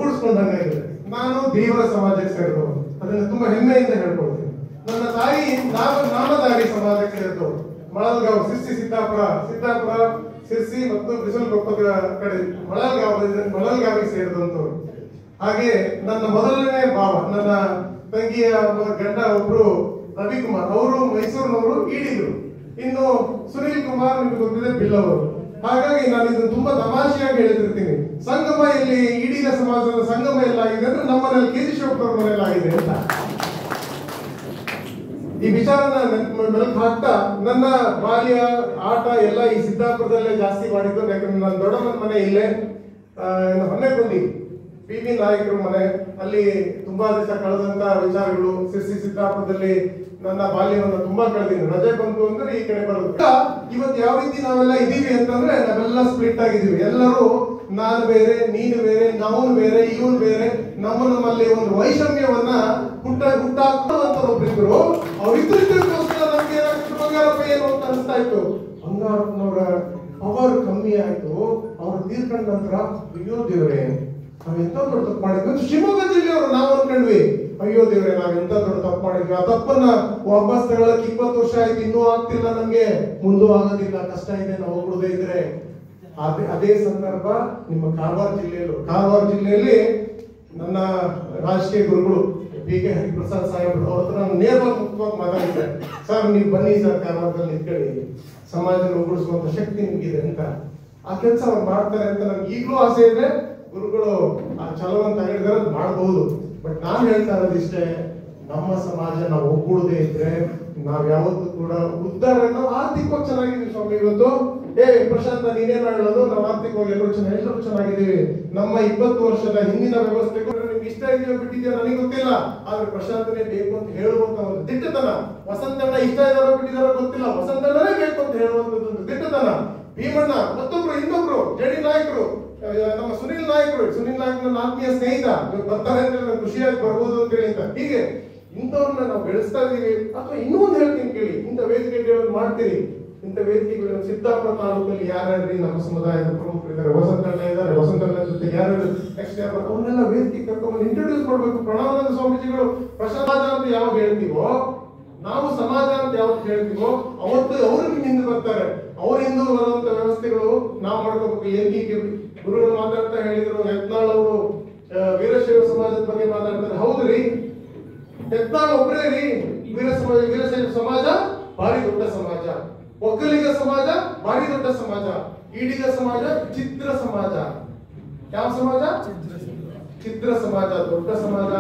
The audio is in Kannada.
ಒಗ್ಗೂಡಿಸ್ಕೊಂಡಂಗಾಗಿದೆ. ನಾನು ದೇವರ ಸಮಾಜಕ್ಕೆ ಸೇರಿದವರು, ಅದನ್ನ ತುಂಬಾ ಹೆಮ್ಮೆಯಿಂದ ಹೇಳ್ಕೊಳ್ತೀನಿ. ನನ್ನ ತಾಯಿ ನಾಮಧಾರಿ ಸಮಾಜಕ್ಕೆ ಸೇರಿದವರು. ಮಳಲ್ಗಾಂವ್, ಸಿರ್ಸಿ, ಸಿದ್ದಾಪುರ, ಸಿರ್ಸಿ ಮತ್ತು ಬಿಸಲಕೊಪ್ಪದ ಕಡೆ ಮಳಲ್ಗಾವಿಗೆ ಸೇರಿದಂತವ್ರು. ಹಾಗೆ ನನ್ನ ಮೊದಲನೇ ಭಾವ, ನನ್ನ ತಂಗಿಯ ಗಂಡ ಒಬ್ರು ರವಿಕುಮಾರ್, ಅವರು ಮೈಸೂರಿನವರು, ಈಡಿಗರು. ಇನ್ನು ಸುನೀಲ್ ಕುಮಾರ್ ನಿಮ್ಗೆ ಗೊತ್ತಿದೆ, ಬಿಲ್ಲವರು. ಹಾಗಾಗಿ ನಾನು ಇದನ್ನು ತುಂಬಾ ತಮಾಷೆಯಾಗಿ ಹೇಳ್ತಿರ್ತೀನಿ. ಸಂಗಮ ಇಲ್ಲಿ ಈಡಿಗ ಸಮಾಜದ ಸಂಗಮ ಎಲ್ಲಾಗಿದೆ ಅಂದ್ರೆ ನಮ್ಮ ಮನೇಲಿ ಕೆಜಿ ಶಿವಪ್ಪನವ್ರ ಮನೇಲಿ ಆಗಿದೆ ಅಂತ ಈ ವಿಚಾರನ ಮೆಲುಕು ಹಾಕ್ತಾ, ನನ್ನ ಬಾಲ್ಯ ಆಟ ಎಲ್ಲ ಈ ಸಿದ್ದಾಪುರದಲ್ಲೇ ಜಾಸ್ತಿ ಮಾಡಿದ್ದು. ಯಾಕಂದ್ರೆ ನನ್ನ ದೊಡ್ಡಮ್ಮನ ಮನೆ ಇಲ್ಲೇ ಹೊನ್ನೆಗುಂಡಿ PV ನಾಯಕರ ಮನೆ, ಅಲ್ಲಿ ತುಂಬಾ ದಿವಸ ಕಳೆದಂತ ವಿಚಾರಗಳು. ಸಿರ್ಸಿ ಸಿದ್ದಾಪುರದಲ್ಲಿ ನನ್ನ ಬಾಲ್ಯವನ್ನು ತುಂಬಾ ಕಳೆದಿದ್ದೀನಿ. ರಜೆ ಬಂತು ಅಂದ್ರೆ ಈ ಕಡೆ ಬರೋದು. ಇವತ್ತು ಯಾವ ರೀತಿ ನಾವೆಲ್ಲ ಇದೀವಿ ಅಂತಂದ್ರೆ, ನಾವೆಲ್ಲ ಸ್ಪ್ಲಿಟ್ ಆಗಿದೀವಿ. ಎಲ್ಲರೂ ನಾನು ಬೇರೆ, ನೀನು ಬೇರೆ, ನಾವು ಬೇರೆ, ಇವನು ಬೇರೆ. ನಮ್ಮಲ್ಲಿ ಒಂದು ವೈಷಮ್ಯವನ್ನ ಹುಟ್ಟಾಕ್ತೊಬ್ರಿದ್ರು. ಅವ್ರಿದ್ದಕ್ಕೋಸ್ಕರ ನಮ್ಗೆ ಏನಾಗ್ತದೆ, ಬಂಗಾರಪ್ಪ ಏನು ಅಂತ ಅನಿಸ್ತಾ ಇತ್ತು. ಬಂಗಾರಪ್ಪನವರ ಪವರ್ ಕಮ್ಮಿ ಆಯ್ತು. ಅವ್ರು ತೀರ್ಕೊಂಡ ನಂತರ ಅಯ್ಯೋ ದೇವ್ರೆ ನಾವೆಂತ ದೊಡ್ಡ ತಪ್ಪು ಮಾಡಿದ್ವಿ. ಶಿವಮೊಗ್ಗ ಜಿಲ್ಲೆಯವರು ನಾವು ಅನ್ಕೊಂಡ್ವಿ, ಅಯ್ಯೋ ದೇವ್ರೆ ನಾವೆಂತ ದೊಡ್ಡ ತಪ್ಪು ಮಾಡಿದ್ವಿ. ಆ ತಪ್ಪನ್ನ ವಾಪಸ್ ತಗೊಳಕ್ 20 ವರ್ಷ ಆಯ್ತು, ಇನ್ನೂ ಆಗ್ತಿಲ್ಲ, ನಮ್ಗೆ ಮುಂದೂ ಆಗೋದಿಲ್ಲ, ಕಷ್ಟ ಇದೆ, ನಾವು ಹೋಗ್ಬಿಡದೆ ಇದ್ರೆ. ಅದೇ ಸಂದರ್ಭ ನಿಮ್ಮ ಕಾರವಾರ ಜಿಲ್ಲೆಯಲ್ಲಿ ನನ್ನ ರಾಜಕೀಯ ಗುರುಗಳು BK ಹರಿಪ್ರಸಾದ್ ಸಾಹೇಬ್ರು, ಅವ್ರ ಹತ್ರ ನಾನು ನೇರವಾಗಿ ಮುಕ್ತವಾಗಿ ಮಾತಾಡಿದ್ದೆ. ಸರ್ ನೀವು ಬನ್ನಿ ಸರ್, ಕಾರವಾರದಲ್ಲಿ ನಿಂತ್ಕೊಳ್ಳಿ, ಸಮಾಜದಲ್ಲಿ ಒಗ್ಗೂಡಿಸುವಂತ ಶಕ್ತಿ ನಿಮ್ಗಿದೆ ಅಂತ. ಆ ಕೆಲಸ ಅವ್ರು ಮಾಡ್ತಾರೆ ಅಂತ ನಮ್ಗೆ ಈಗಲೂ ಆಸೆ ಇದೆ. ಗುರುಗಳು ಆ ಛಲವನ್ನು ತಗೊಂಡಿದ್ದಾರೆ, ಮಾಡಬಹುದು. ಬಟ್ ನಾನು ಹೇಳ್ತಾ ಇರೋದಿಷ್ಟೇ, ನಮ್ಮ ಸಮಾಜ ನಾವು ಒಗ್ಗೂಡದೆ ಇದ್ರೆ ನಾವ್ ಯಾವತ್ತೂ ಕೂಡ ಉದ್ಧಾರ. ನಾವು ಆರ್ಥಿಕವಾಗಿ ಚೆನ್ನಾಗಿದ್ದೀವಿ ಸ್ವಾಮಿ ಇವತ್ತು. ಪ್ರಶಾಂತ ನೀನೇನು ಹೇಳೋದು, ನಾವು ಆರ್ಥಿಕವಾಗಿ ಎಲ್ಲರೂ ಚೆನ್ನಾಗಿದ್ದೀವಿ. ನಮ್ಮ 20 ವರ್ಷದ ಹಿಂದಿನ ವ್ಯವಸ್ಥೆಗೂ ನಿಮ್ಗೆ ಇಷ್ಟ ಇದೆಯೋ ಬಿಟ್ಟಿದೆಯೋ ನನಗೆ ಗೊತ್ತಿಲ್ಲ, ಆದ್ರೆ ಪ್ರಶಾಂತನೇ ಬೇಕು ಅಂತ ಹೇಳುವಂತ ಒಂದು ದಿಟ್ಟತನ. ವಸಂತಣ್ಣ ಇಷ್ಟ ಇದಾರೋ ಬಿಟ್ಟಿದಾರೋ ಗೊತ್ತಿಲ್ಲ, ವಸಂತಣ್ಣನೇ ಬೇಕು ಅಂತ ಹೇಳುವಂತದ್ದು ಒಂದು ದಿಟ್ಟತನ. ಭೀಮಣ್ಣ ಮತ್ತೊಬ್ರು ಇನ್ನೊಬ್ರು JD ನಾಯಕರು, ನಮ್ಮ ಸುನಿಲ್ ನಾಯಕ್ ನನ್ನ ಆತ್ಮೀಯ ಸ್ನೇಹಿತ, ಬರ್ತಾರೆ ಅಂತ ಖುಷಿಯಾಗಿ ಬರ್ಬೋದು ಅಂತ ಹೇಳಿ ಅಂತ. ಹೀಗೆ ಇಂಥವ್ರನ್ನ ನಾವು ಬೆಳೆಸ್ತಾ ಇದೀವಿ. ಅಥವಾ ಇನ್ನೂ ಒಂದು ಹೇಳ್ತೀನಿ ಕೇಳಿ, ಇಂಥ ವೇದಿಕೆಗಳನ್ನು ಮಾಡ್ತೀರಿ. ಇಂಥ ವೇದಿಕೆಗಳು ಸಿದ್ದಾಪುರ ತಾಲೂಕಲ್ಲಿ ಯಾರ್ಯಾರು ನಮ್ಮ ಸಮುದಾಯದ ಪ್ರಮುಖರು ಇದ್ದಾರೆ, ವಸಂತಣ್ಣ ಜೊತೆ ಯಾರ್ಯಾರು ನೆಕ್ಸ್ಟ್ ಅವ್ರನ್ನೆಲ್ಲ ವೇದಿಕೆ ಕರ್ಕೊಂಡು ಇಂಟ್ರೊಡ್ಯೂಸ್ ಮಾಡ್ಬೇಕು. ಪ್ರಣವಾನಂದ ಸ್ವಾಮೀಜಿಗಳು ಸಮಾಜ ಅಂತ ಯಾವಾಗ ಹೇಳ್ತೀವೋ, ನಾವು ಸಮಾಜ ಅಂತ ಯಾವತ್ತು ಹೇಳ್ತೀವೋ ಅವತ್ತು ಅವ್ರಿಗೆ ಹಿಂದೆ ಬರ್ತಾರೆ. ಅವ್ರ ಹಿಂದೆ ಬರುವಂತ ವ್ಯವಸ್ಥೆಗಳು ನಾವು ಮಾಡ್ಕೋಬೇಕು. ಹೀಗೆ ಗುರುಗಳು ಮಾತಾಡ್ತಾ ಹೇಳಿದ್ರು, ಯತ್ನಾಳ್ ಅವರು ವೀರಶೈವ ಸಮಾಜದ ಬಗ್ಗೆ ಮಾತಾಡ್ತಾರೆ. ಹೌದ್ರಿ, ಯತ್ನಾಳ್ ಒಬ್ಬರೇ ರೀ ವೀರಶೈವ ಸಮಾಜ ಭಾರಿ ದೊಡ್ಡ ಸಮಾಜ, ಒಕ್ಕಲಿಗ ಸಮಾಜ ಭಾರಿ ದೊಡ್ಡ ಸಮಾಜ, ಈಡಿಗ ಸಮಾಜ ಚಿತ್ರ ಸಮಾಜ. ಯಾವ ಸಮಾಜ? ಚಿತ್ರ ಸಮಾಜ ದೊಡ್ಡ ಸಮಾಜ.